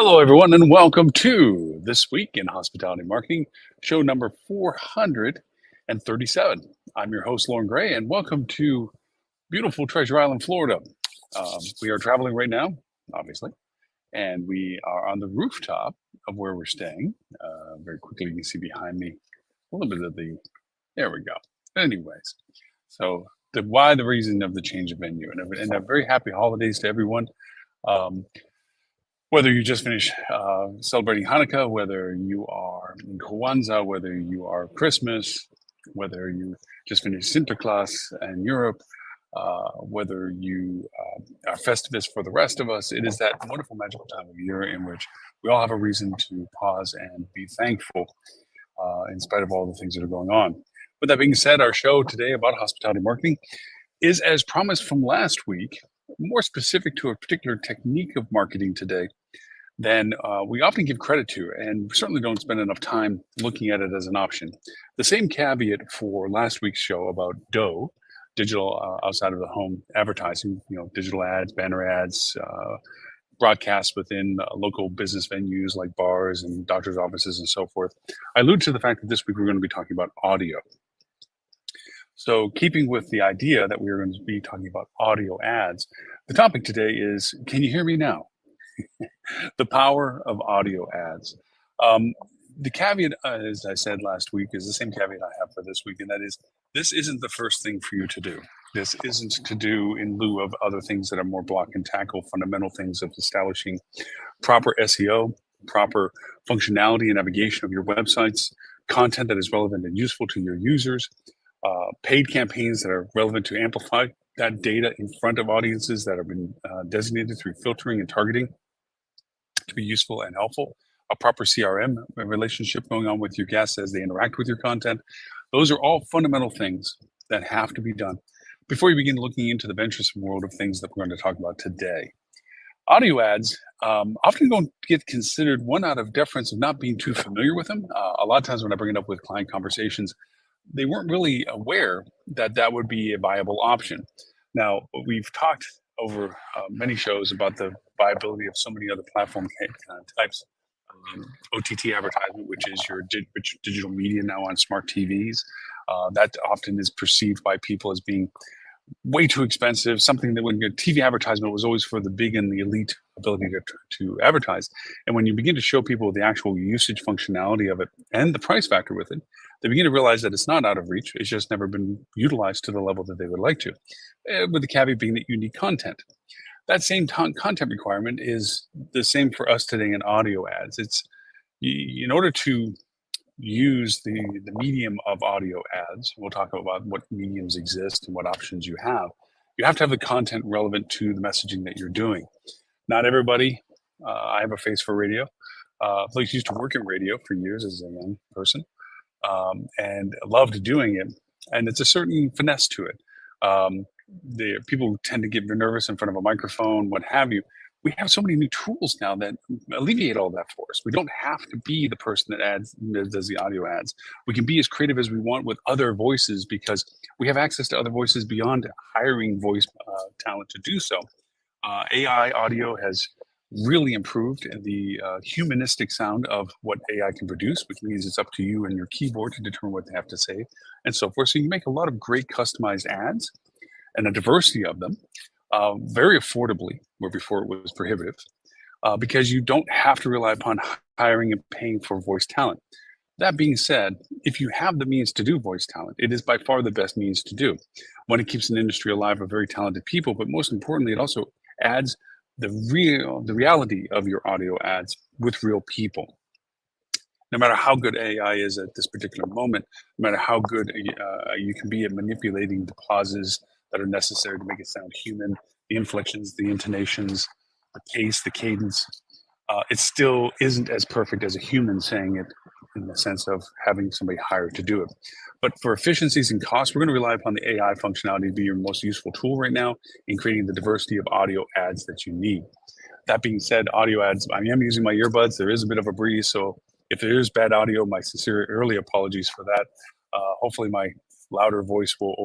Hello, everyone, and welcome to This Week in Hospitality Marketing, show number 437. I'm your host, Lauren Gray, and welcome to beautiful Treasure Island, Florida. We are traveling right now, obviously, and we are on the rooftop of where we're staying. Very quickly, you can see behind me a little bit of there we go. Anyways, so the reason of the change of venue, and a very happy holidays to everyone. Whether you just finished celebrating Hanukkah, whether you are in Kwanzaa, whether you are Christmas, whether you just finished Sinterklaas in Europe, whether you are Festivus for the rest of us, it is that wonderful, magical time of year in which we all have a reason to pause and be thankful in spite of all the things that are going on. With that being said, our show today about hospitality marketing is, as promised from last week, more specific to a particular technique of marketing today than we often give credit to, and we certainly don't spend enough time looking at it as an option. The same caveat for last week's show about DOE, digital outside of the home advertising, digital ads, banner ads, broadcasts within local business venues like bars and doctors' offices and so forth. I allude to the fact that this week we're going to be talking about audio. So keeping with the idea that we're going to be talking about audio ads, the topic today is, can you hear me now? The power of audio ads. The caveat, as I said last week, is the same caveat I have for this week, and that is, this isn't the first thing for you to do. This isn't to do in lieu of other things that are more block and tackle, fundamental things of establishing proper SEO, proper functionality and navigation of your websites, content that is relevant and useful to your users, paid campaigns that are relevant to amplify that data in front of audiences that have been designated through filtering and targeting to be useful and helpful, a proper CRM relationship going on with your guests as they interact with your content. Those are all fundamental things that have to be done before you begin looking into the venturesome world of things that we're going to talk about today. Audio ads often don't get considered, one, out of deference of not being too familiar with them. A lot of times when I bring it up with client conversations, they weren't really aware that that would be a viable option. Now, we've talked over many shows about the viability of so many other platform types. OTT advertisement, which is your digital media now on smart TVs. That often is perceived by people as being way too expensive, something that when your TV advertisement was always for the big and the elite ability to advertise. And when you begin to show people the actual usage functionality of it and the price factor with it, they begin to realize that it's not out of reach. It's just never been utilized to the level that they would like to, with the caveat being that you need content. That same content requirement is the same for us today in audio ads. It's in order to use the medium of audio ads, we'll talk about what mediums exist and what options you have to have the content relevant to the messaging that you're doing. Not everybody, I have a face for radio. I used to work in radio for years as a young person, and loved doing it. And it's a certain finesse to it. The people tend to get nervous in front of a microphone, what have you. We have so many new tools now that alleviate all that for us. We don't have to be the person that does the audio ads. We can be as creative as we want with other voices because we have access to other voices beyond hiring voice talent to do so. AI audio has really improved the humanistic sound of what AI can produce, which means it's up to you and your keyboard to determine what they have to say and so forth. So you can make a lot of great customized ads and a diversity of them very affordably, where before it was prohibitive, because you don't have to rely upon hiring and paying for voice talent. That being said, if you have the means to do voice talent, it is by far the best means to do. One, it keeps an industry alive of very talented people, but most importantly, it also adds the reality of your audio ads with real people. No matter how good AI is at this particular moment, no matter how good you can be at manipulating the pauses that are necessary to make it sound human, the inflections, the intonations, the pace, the cadence, it still isn't as perfect as a human saying it in the sense of having somebody hired to do it. But for efficiencies and costs, we're going to rely upon the AI functionality to be your most useful tool right now in creating the diversity of audio ads that you need. That being said, audio ads, I am using my earbuds. There is a bit of a breeze, so if there is bad audio, my sincere early apologies for that. Hopefully my louder voice will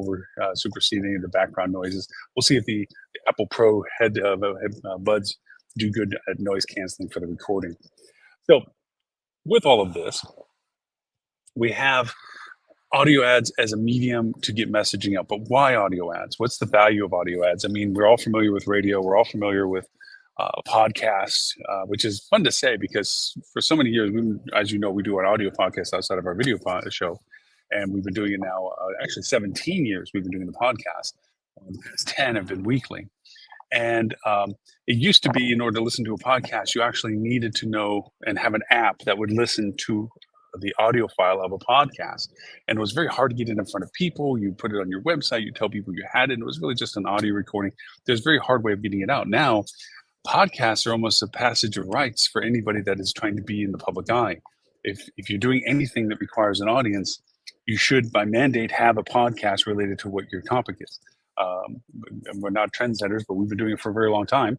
supersede any of the background noises. We'll see if the Apple Pro head buds do good at noise canceling for the recording. So with all of this, we have audio ads as a medium to get messaging out. But why audio ads? What's the value of audio ads? I mean, we're all familiar with radio. We're all familiar with podcasts, which is fun to say because for so many years, as you know, we do an audio podcast outside of our video show. And we've been doing it now, actually 17 years we've been doing the podcast. The past 10 have been weekly. And it used to be in order to listen to a podcast, you actually needed to know and have an app that would listen to the audio file of a podcast. And it was very hard to get it in front of people. You put it on your website, you tell people you had it. And it was really just an audio recording. There's a very hard way of getting it out. Now, podcasts are almost a passage of rights for anybody that is trying to be in the public eye. If you're doing anything that requires an audience, you should, by mandate, have a podcast related to what your topic is. We're not trendsetters, but we've been doing it for a very long time.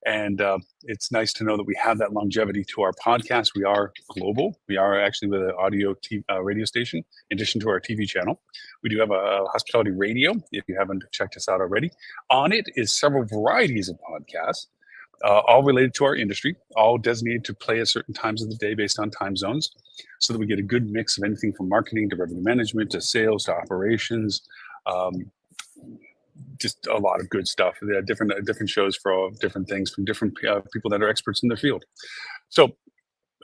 And it's nice to know that we have that longevity to our podcast. We are global. We are actually with an audio radio station, in addition to our TV channel. We do have a hospitality radio, if you haven't checked us out already. On it is several varieties of podcasts, all related to our industry, all designated to play at certain times of the day based on time zones, so that we get a good mix of anything from marketing to revenue management to sales to operations. Just a lot of good stuff. There are different shows for all different things from different people that are experts in their field. So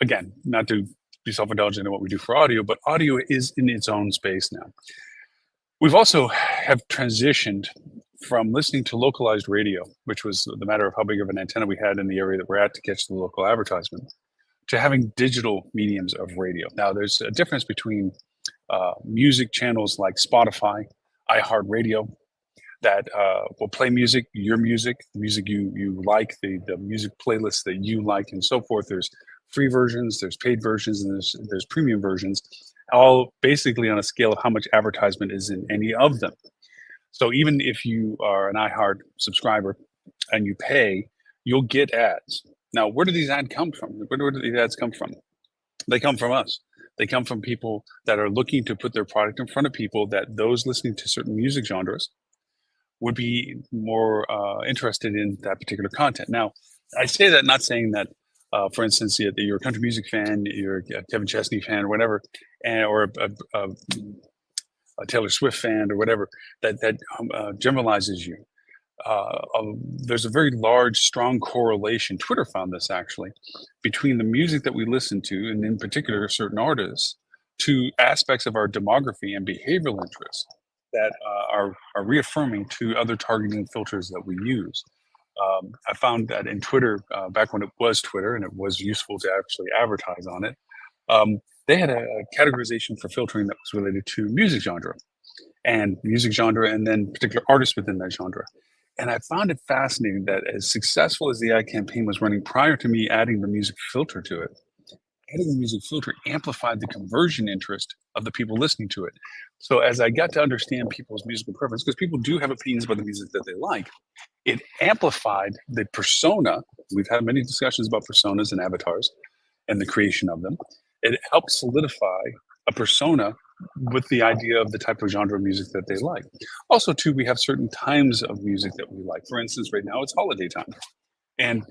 again, not to be self-indulgent in what we do for audio, but audio is in its own space now. We've also have transitioned from listening to localized radio, which was the matter of how big of an antenna we had in the area that we're at to catch the local advertisement, to having digital mediums of radio. Now, there's a difference between music channels like Spotify, iHeartRadio, that will play music, your music, the music you like, the music playlists that you like, and so forth. There's free versions, there's paid versions, and there's premium versions, all basically on a scale of how much advertisement is in any of them. So even if you are an iHeart subscriber and you pay, you'll get ads. Now, where do these ads come from? Where do these ads come from? They come from us. They come from people that are looking to put their product in front of people that those listening to certain music genres would be more interested in that particular content. Now, I say that not saying that, for instance, you're a country music fan, you're a Kevin Chesney fan or whatever, or a Taylor Swift fan or whatever, that generalizes you. There's a very large, strong correlation, Twitter found this actually, between the music that we listen to, and in particular certain artists, to aspects of our demography and behavioral interests that are reaffirming to other targeting filters that we use. I found that in Twitter, back when it was Twitter and it was useful to actually advertise on it, they had a categorization for filtering that was related to music genre and then particular artists within that genre. And I found it fascinating that as successful as the ad campaign was running prior to me adding the music filter to it, adding the music filter amplified the conversion interest of the people listening to it. So as I got to understand people's musical preference, because people do have opinions about the music that they like, it amplified the persona. We've had many discussions about personas and avatars and the creation of them. It helped solidify a persona with the idea of the type of genre of music that they like. Also, too, we have certain times of music that we like. For instance, right now it's holiday time. And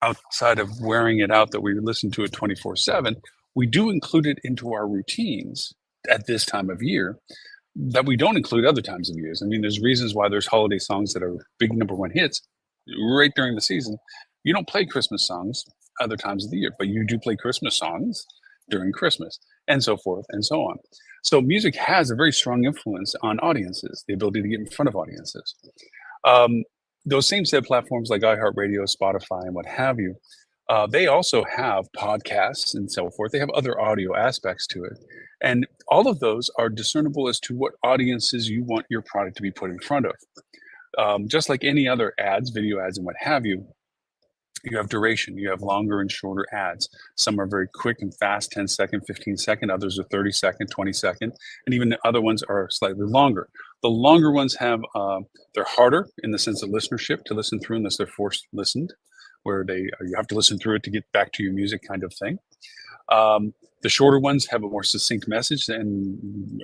outside of wearing it out that we listen to it 24/7, we do include it into our routines at this time of year that we don't include other times of years. I mean, there's reasons why there's holiday songs that are big #1 hits right during the season. You don't play Christmas songs other times of the year, but you do play Christmas songs during Christmas, and so forth and so on. So music has a very strong influence on audiences, the ability to get in front of audiences. Those same set platforms like iHeartRadio, Spotify, and what have you, they also have podcasts and so forth. They have other audio aspects to it. And all of those are discernible as to what audiences you want your product to be put in front of. Just like any other ads, video ads, and what have you, you have duration, you have longer and shorter ads. Some are very quick and fast, 10-second, 15-second, others are 30-second, 20-second, and even the other ones are slightly longer. The longer ones have, they're harder in the sense of listenership to listen through unless they're forced listened, where you have to listen through it to get back to your music kind of thing. The shorter ones have a more succinct message and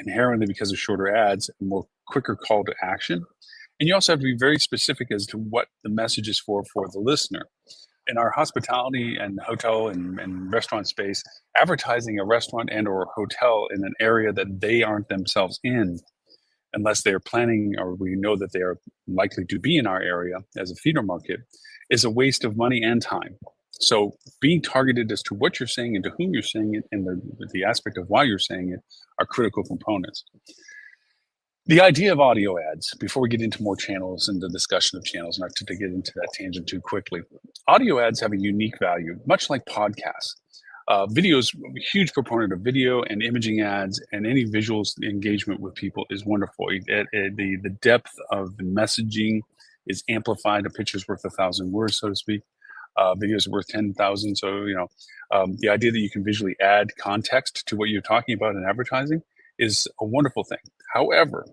inherently because of shorter ads, a more quicker call to action. And you also have to be very specific as to what the message is for the listener. In our hospitality and hotel and restaurant space, advertising a restaurant and or hotel in an area that they aren't themselves in, unless they're planning or we know that they are likely to be in our area as a feeder market, is a waste of money and time. So being targeted as to what you're saying and to whom you're saying it and the aspect of why you're saying it are critical components. The idea of audio ads, before we get into more channels and the discussion of channels, not to get into that tangent too quickly, audio ads have a unique value, much like podcasts. Videos, a huge proponent of video and imaging ads, and any visuals engagement with people is wonderful. The depth of the messaging is amplified. A picture's worth 1,000 words, so to speak. Videos are worth 10,000. So, the idea that you can visually add context to what you're talking about in advertising is a wonderful thing. However,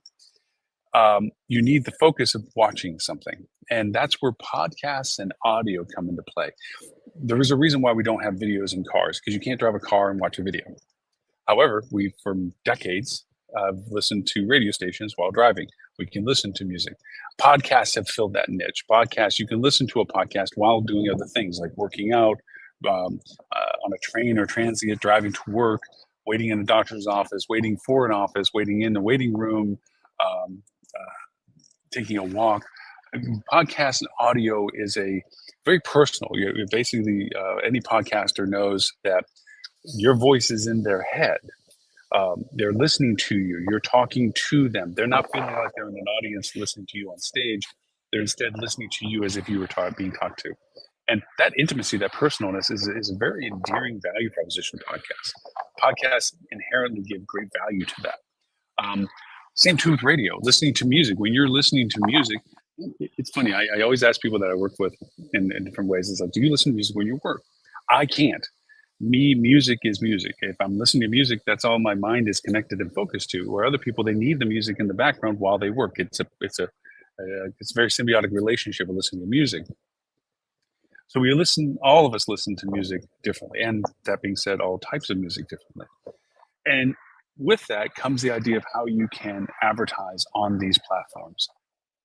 you need the focus of watching something. And that's where podcasts and audio come into play. There is a reason why we don't have videos in cars, because you can't drive a car and watch a video. However, we, for decades, have listened to radio stations while driving. We can listen to music. Podcasts have filled that niche. Podcasts, you can listen to a podcast while doing other things like working out, on a train or transient, driving to work, waiting in a doctor's office, waiting for an office, waiting in the waiting room, um, taking a walk. Podcast and audio is a very personal. You're basically, any podcaster knows that your voice is in their head. They're listening to you. You're talking to them. They're not feeling like they're in an audience listening to you on stage. They're instead listening to you as if you were being talked to. And that intimacy, that personalness is a very endearing value proposition to podcasts. Podcasts inherently give great value to that. Same too with radio, listening to music. When you're listening to music, it's funny. I always ask people that I work with in different ways. It's like, do you listen to music when you work? I can't. Music is music. If I'm listening to music, that's all my mind is connected and focused to. Where other people, they need the music in the background while they work. It's a very symbiotic relationship with listening to music. So all of us listen to music differently. And that being said, all types of music differently. And with that comes the idea of how you can advertise on these platforms.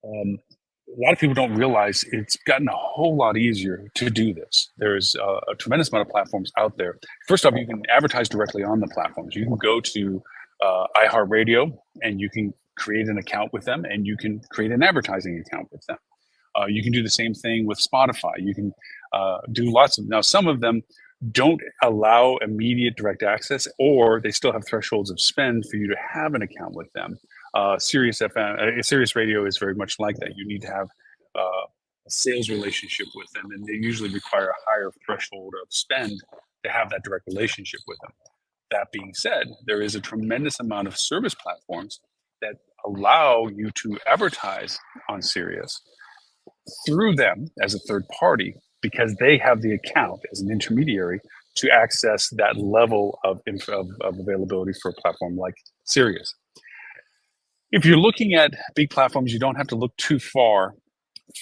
A lot of people don't realize it's gotten a whole lot easier to do this. There's a tremendous amount of platforms out there. First off, you can advertise directly on the platforms. You can go to iHeartRadio and you can create an account with them, and you can create an advertising account with them. You can do the same thing with Spotify. You can do lots of, now some of them don't allow immediate direct access, or they still have thresholds of spend for you to have an account with them. Sirius FM, Sirius Radio is very much like that. You need to have a sales relationship with them, and they usually require a higher threshold of spend to have that direct relationship with them. That being said, there is a tremendous amount of service platforms that allow you to advertise on Sirius through them as a third party, because they have the account as an intermediary to access that level of availability for a platform like Sirius. If you're looking at big platforms, you don't have to look too far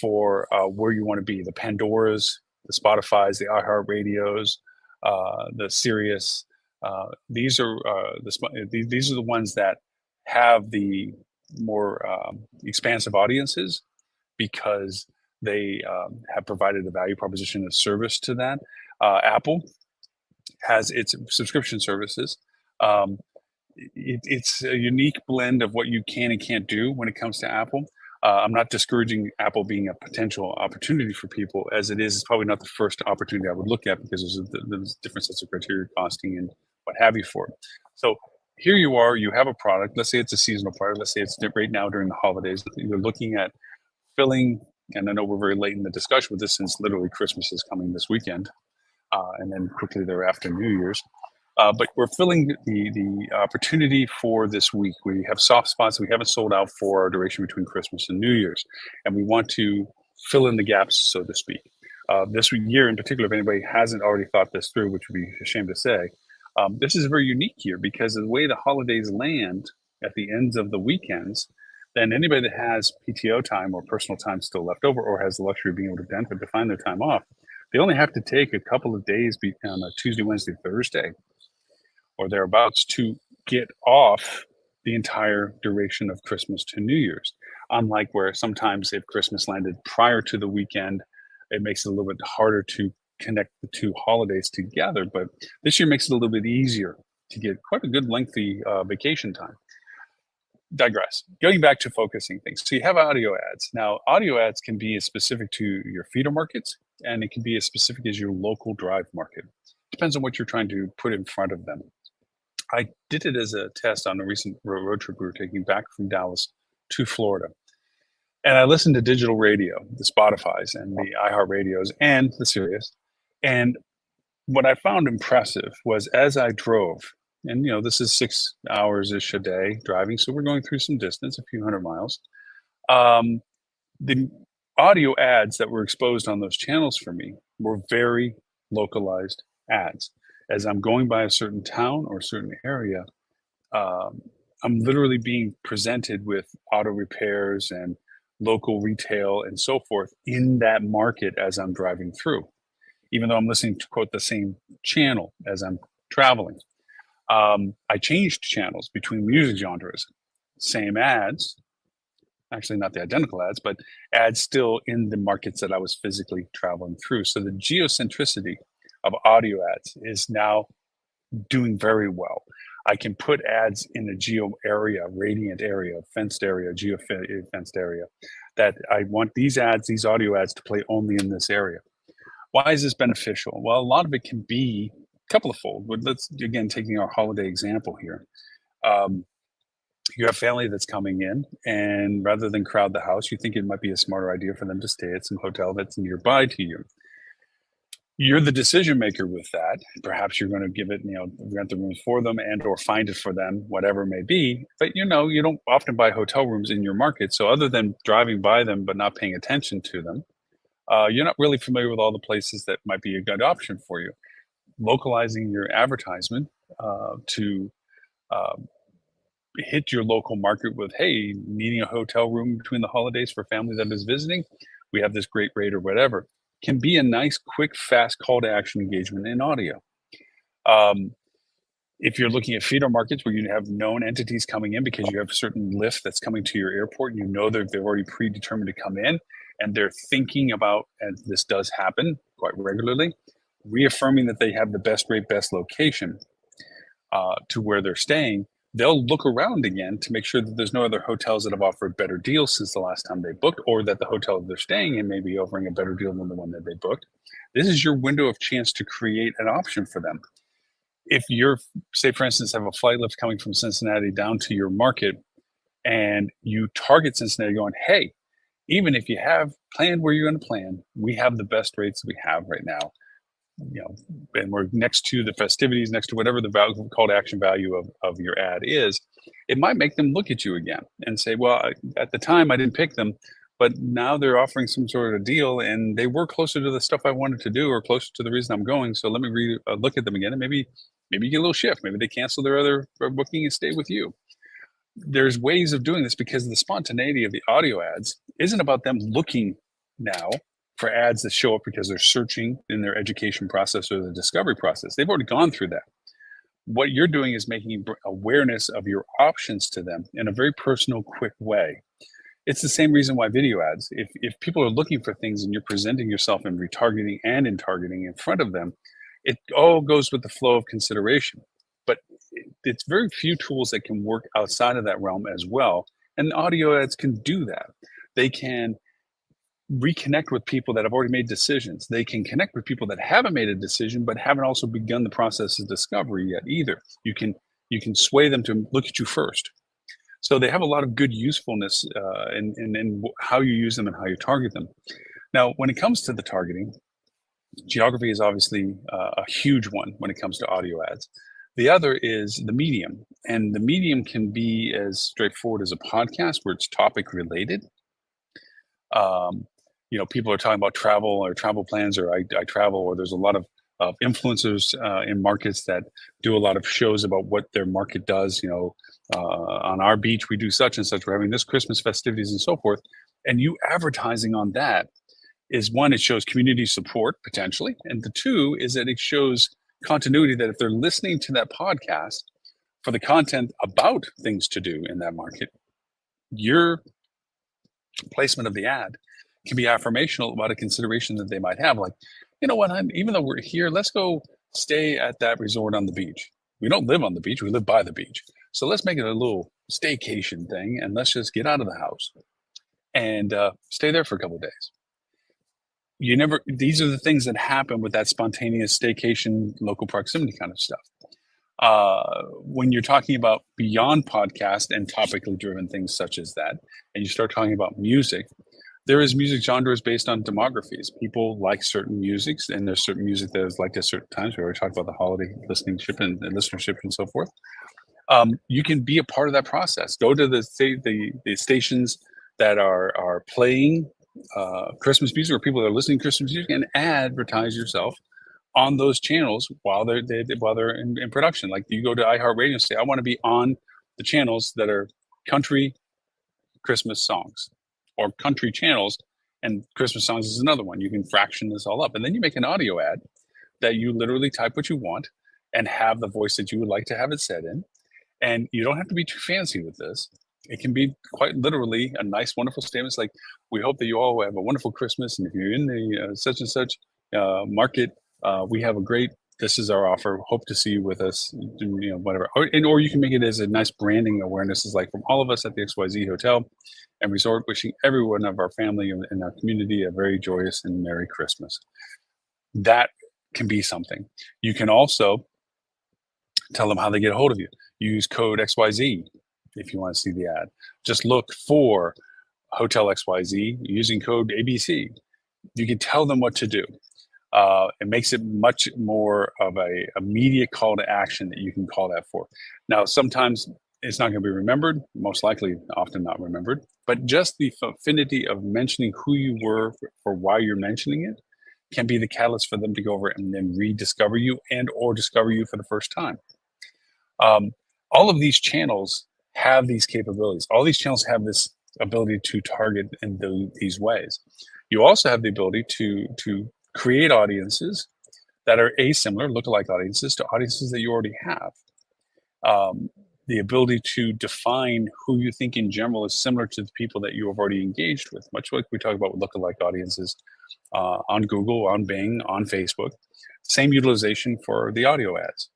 for where you want to be. The Pandoras, the Spotifys, the iHeartRadios, the Sirius. These are the ones that have the more expansive audiences, because they have provided a value proposition of service to that. Apple has its subscription services. It's a unique blend of what you can and can't do when it comes to Apple. I'm not discouraging Apple being a potential opportunity for people, as it is. It's probably not the first opportunity I would look at, because there's different sets of criteria, costing, and what have you for it. So here you are, you have a product. Let's say it's a seasonal product. Let's say it's right now during the holidays. You're looking at filling, and I know we're very late in the discussion with this, since literally Christmas is coming this weekend, and then quickly thereafter New Year's. But we're filling the opportunity for this week. We have soft spots we haven't sold out for our duration between Christmas and New Year's, and we want to fill in the gaps, so to speak. This year in particular, if anybody hasn't already thought this through, which would be a shame to say, this is a very unique year, because of the way the holidays land at the ends of the weekends. Then anybody that has PTO time or personal time still left over, or has the luxury of being able to define their time off, they only have to take a couple of days on a Tuesday, Wednesday, Thursday, or thereabouts, to get off the entire duration of Christmas to New Year's. Unlike where sometimes if Christmas landed prior to the weekend, it makes it a little bit harder to connect the two holidays together. But this year makes it a little bit easier to get quite a good lengthy vacation time. Digress. Going back to focusing things. So you have audio ads. Now, audio ads can be as specific to your feeder markets, and it can be as specific as your local drive market. Depends on what you're trying to put in front of them. I did it as a test on a recent road trip we were taking back from Dallas to Florida. And I listened to digital radio, the Spotify's and the iHeartRadios and the Sirius. And what I found impressive was as I drove, and this is 6 hours ish a day driving, so we're going through some distance, a few hundred miles. Um, the audio ads that were exposed on those channels for me were very localized ads. As I'm going by a certain town or a certain area, um, I'm literally being presented with auto repairs and local retail and so forth in that market as I'm driving through, even though I'm listening to quote the same channel as I'm traveling. I changed channels between music genres, same ads, actually not the identical ads, but ads still in the markets that I was physically traveling through. So the geocentricity of audio ads is now doing very well. I can put ads in a geo area, radiant area, fenced area, geo-fenced area, that I want these ads, these audio ads to play only in this area. Why is this beneficial? Well, a lot of it can be a couple of fold. But let's, again, taking our holiday example here. You have family that's coming in, and rather than crowd the house, you think it might be a smarter idea for them to stay at some hotel that's nearby to you. You're the decision maker with that. Perhaps you're going to give it, rent the rooms for them and or find it for them, whatever it may be. But you don't often buy hotel rooms in your market. So other than driving by them but not paying attention to them, you're not really familiar with all the places that might be a good option for you. Localizing your advertisement to hit your local market with, hey, needing a hotel room between the holidays for family that is visiting, we have this great rate or whatever, can be a nice, quick, fast call to action engagement in audio. If you're looking at feeder markets where you have known entities coming in because you have a certain lift that's coming to your airport, and you know that they've already predetermined to come in, and they're thinking about, and this does happen quite regularly, reaffirming that they have the best rate, best location to where they're staying, they'll look around again to make sure that there's no other hotels that have offered better deals since the last time they booked, or that the hotel they're staying in may be offering a better deal than the one that they booked. This is your window of chance to create an option for them. If you're, say, for instance, have a flight lift coming from Cincinnati down to your market, and you target Cincinnati going, hey, even if you have planned where you're going to plan, we have the best rates we have right now. And we're next to the festivities, next to whatever the call to action value of your ad is, it might make them look at you again and say, well, at the time I didn't pick them, but now they're offering some sort of deal and they were closer to the stuff I wanted to do or closer to the reason I'm going. So let me look at them again, and maybe you get a little shift. Maybe they cancel their other booking and stay with you. There's ways of doing this because the spontaneity of the audio ads isn't about them looking now for ads that show up because they're searching in their education process or the discovery process. They've already gone through that. What you're doing is making awareness of your options to them in a very personal, quick way. It's the same reason why video ads, if people are looking for things and you're presenting yourself in retargeting and in targeting in front of them, it all goes with the flow of consideration. But it's very few tools that can work outside of that realm as well. And audio ads can do that. They can reconnect with people that have already made decisions. They can connect with people that haven't made a decision but haven't also begun the process of discovery yet either. You can sway them to look at you first. So they have a lot of good usefulness in how you use them and how you target them. Now, when it comes to the targeting, geography is obviously a huge one when it comes to audio ads. The other is the medium, and the medium can be as straightforward as a podcast where it's topic related. People are talking about travel or travel plans, or I travel, or there's a lot of influencers in markets that do a lot of shows about what their market does. On our beach, we do such and such. We're having this Christmas festivities and so forth. And you advertising on that is one, it shows community support potentially. And the two is that it shows continuity, that if they're listening to that podcast for the content about things to do in that market, you're placement of the ad can be affirmational about a consideration that they might have. Like, you know what, even though we're here, let's go stay at that resort on the beach. We don't live on the beach, we live by the beach. So let's make it a little staycation thing and let's just get out of the house and stay there for a couple of days. These are the things that happen with that spontaneous staycation, local proximity kind of stuff. When you're talking about beyond podcast and topically driven things such as that, and you start talking about music, there is music genres based on demographies. People like certain musics, and there's certain music that is liked at certain times. We already talked about the holiday listenership and so forth. You can be a part of that process. Go to the stations that are playing Christmas music, or people that are listening to Christmas music, and advertise yourself on those channels while they're in production. Like, you go to iHeartRadio and say, I want to be on the channels that are country Christmas songs, or country channels, and Christmas songs is another one. You can fraction this all up, and then you make an audio ad that you literally type what you want and have the voice that you would like to have it said in. And you don't have to be too fancy with this. It can be quite literally a nice, wonderful statement. It's like, we hope that you all have a wonderful Christmas. And if you're in the such and such market, we have this is our offer. Hope to see you with us, whatever. Or you can make it as a nice branding awareness. Is like, from all of us at the XYZ Hotel and Resort, wishing everyone of our family and our community a very joyous and Merry Christmas. That can be something. You can also tell them how they get a hold of you. Use code XYZ if you want to see the ad. Just look for Hotel XYZ using code ABC. You can tell them what to do. It makes it much more of a immediate call to action that you can call that for. Now, sometimes it's not going to be remembered, most likely often not remembered, but just the affinity of mentioning who you were for why you're mentioning it can be the catalyst for them to go over and then rediscover you and or discover you for the first time. All of these channels have these capabilities. All these channels have this ability to target in these ways. You also have the ability to create audiences that are asimilar, lookalike audiences, to audiences that you already have. The ability to define who you think in general is similar to the people that you have already engaged with, much like we talk about with lookalike audiences on Google, on Bing, on Facebook. Same utilization for the audio ads.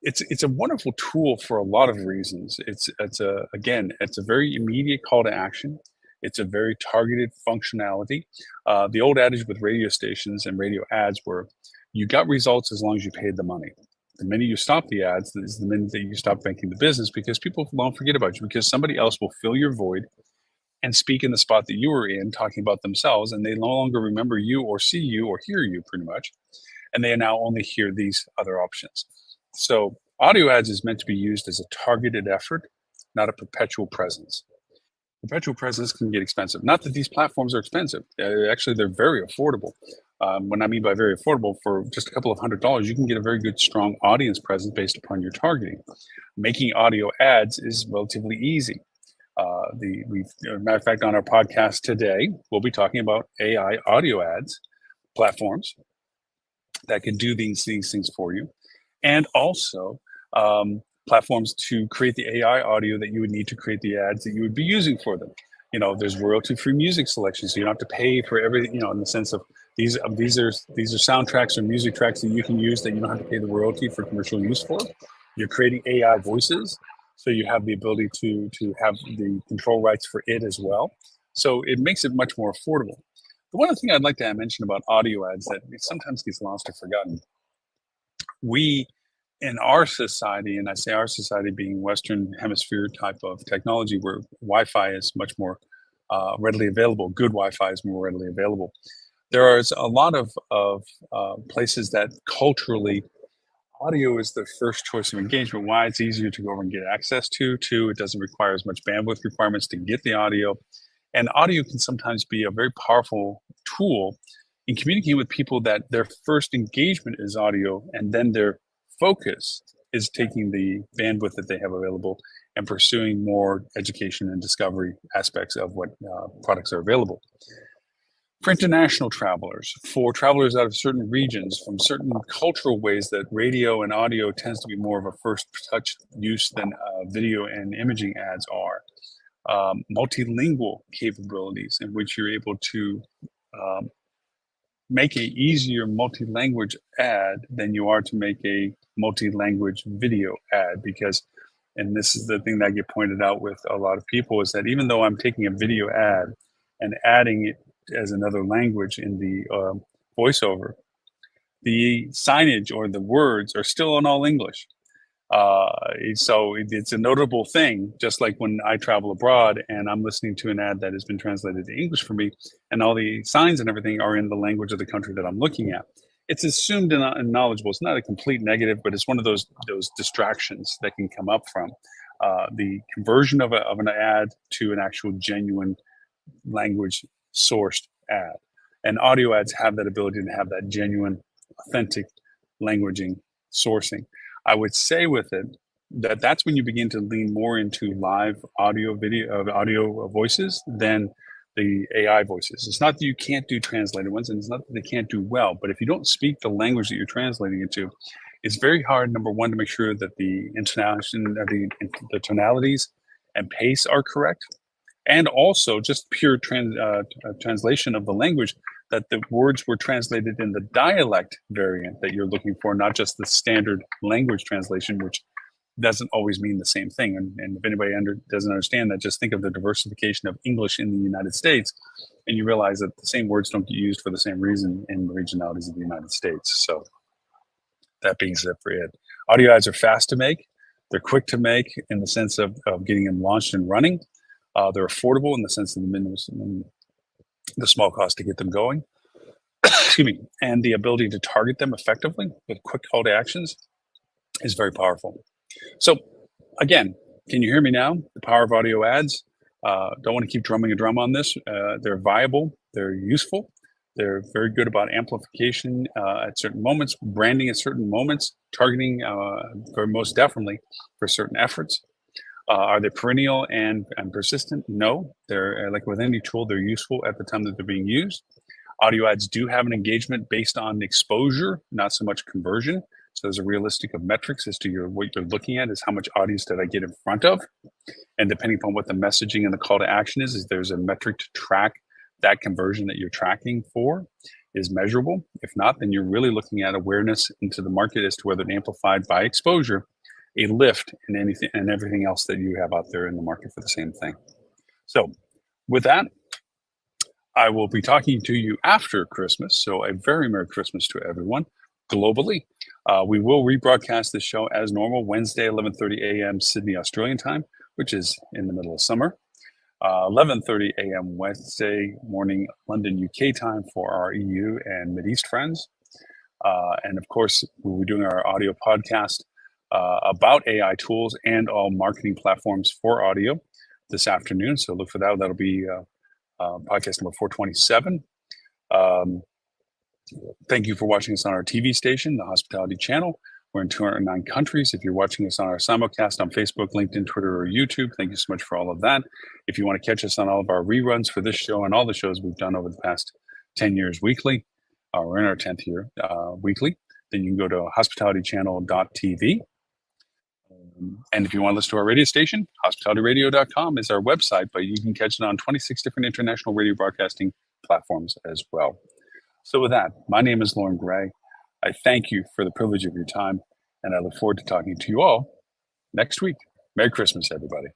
It's a wonderful tool for a lot of reasons. It's a very immediate call to action. It's a very targeted functionality. The old adage with radio stations and radio ads were, you got results as long as you paid the money. The minute you stop the ads is the minute that you stop making the business, because people won't forget about you, because somebody else will fill your void and speak in the spot that you were in, talking about themselves, and they no longer remember you or see you or hear you, pretty much. And they now only hear these other options. So audio ads is meant to be used as a targeted effort, not a perpetual presence. Perpetual presence can get expensive. Not that these platforms are expensive. Actually, they're very affordable. What I mean by very affordable, for just a couple of $100s, you can get a very good, strong audience presence based upon your targeting. Making audio ads is relatively easy. Matter of fact, on our podcast today, we'll be talking about AI audio ads platforms that can do these things for you, and also platforms to create the AI audio that you would need to create the ads that you would be using for them. There's royalty-free music selection, so you don't have to pay for everything. In the sense of these are soundtracks or music tracks that you can use that you don't have to pay the royalty for commercial use for. You're creating AI voices, so you have the ability to have the control rights for it as well. So it makes it much more affordable. The one other thing I'd like to mention about audio ads that sometimes gets lost or forgotten, we in our society, and I say our society being Western Hemisphere type of technology, where Wi-Fi is much more readily available, good Wi-Fi is more readily available. There is a lot of places that culturally audio is the first choice of engagement. Why? It's easier to go over and get access to. Two, it doesn't require as much bandwidth requirements to get the audio. And audio can sometimes be a very powerful tool in communicating with people that their first engagement is audio, and then their focus is taking the bandwidth that they have available and pursuing more education and discovery aspects of what products are available. For international travelers, for travelers out of certain regions, from certain cultural ways that radio and audio tends to be more of a first touch use than video and imaging ads are. multilingual capabilities in which you're able to um, make a easier multi-language ad than you are to make a multi-language video ad. Because, and this is the thing that get pointed out with a lot of people, is that even though I'm taking a video ad and adding it as another language in the voiceover, the signage or the words are still in all English. So it's a notable thing, just like when I travel abroad and I'm listening to an ad that has been translated to English for me, and all the signs and everything are in the language of the country that I'm looking at. It's assumed and knowledgeable. It's not a complete negative, but it's one of those distractions that can come up from the conversion of an ad to an actual genuine language sourced ad. And audio ads have that ability to have that genuine, authentic languaging sourcing. I would say with it that that's when you begin to lean more into live audio voices than the AI voices. It's not that you can't do translated ones, and it's not that they can't do well, but if you don't speak the language that you're translating into, it's very hard, number one, to make sure that the intonation, the tonalities and pace are correct, and also just pure translation of the language, that the words were translated in the dialect variant that you're looking for, not just the standard language translation, which doesn't always mean the same thing. And if anybody doesn't understand that, just think of the diversification of English in the United States, and you realize that the same words don't get used for the same reason in the regionalities of the United States. So that being said for it, audio ads are fast to make. They're quick to make in the sense of getting them launched and running. They're affordable in the sense of the small cost to get them going. Excuse me. And the ability to target them effectively with quick call to actions is very powerful. So again, can you hear me now? The power of audio ads. Don't want to keep drumming a drum on this. They're viable. They're useful. They're very good about amplification at certain moments, branding at certain moments, targeting for most definitely for certain efforts. Are they perennial and persistent? No. They're like with any tool, they're useful at the time that they're being used. Audio ads do have an engagement based on exposure, not so much conversion. So there's a realistic of metrics as to what you're looking at is how much audience did I get in front of? And depending upon what the messaging and the call to action is there's a metric to track that conversion that you're tracking for is measurable. If not, then you're really looking at awareness into the market as to whether it amplified by exposure a lift in anything and everything else that you have out there in the market for the same thing. So with that, I will be talking to you after Christmas. So a very Merry Christmas to everyone globally. We will rebroadcast this show as normal Wednesday, 11:30 a.m. Sydney, Australian time, which is in the middle of summer. 11:30 a.m. Wednesday morning, London, UK time for our EU and Mideast friends. And of course, we'll be doing our audio podcast about AI tools and all marketing platforms for audio this afternoon. So look for that. That'll be podcast number 427. Thank you for watching us on our TV station, the Hospitality Channel. We're in 209 countries. If you're watching us on our simulcast on Facebook, LinkedIn, Twitter, or YouTube, thank you so much for all of that. If you want to catch us on all of our reruns for this show and all the shows we've done over the past 10 years weekly, we're in our 10th year weekly, then you can go to hospitalitychannel.tv. And if you want to listen to our radio station, hospitalityradio.com is our website, but you can catch it on 26 different international radio broadcasting platforms as well. So with that, my name is Lauren Gray. I thank you for the privilege of your time, and I look forward to talking to you all next week. Merry Christmas, everybody.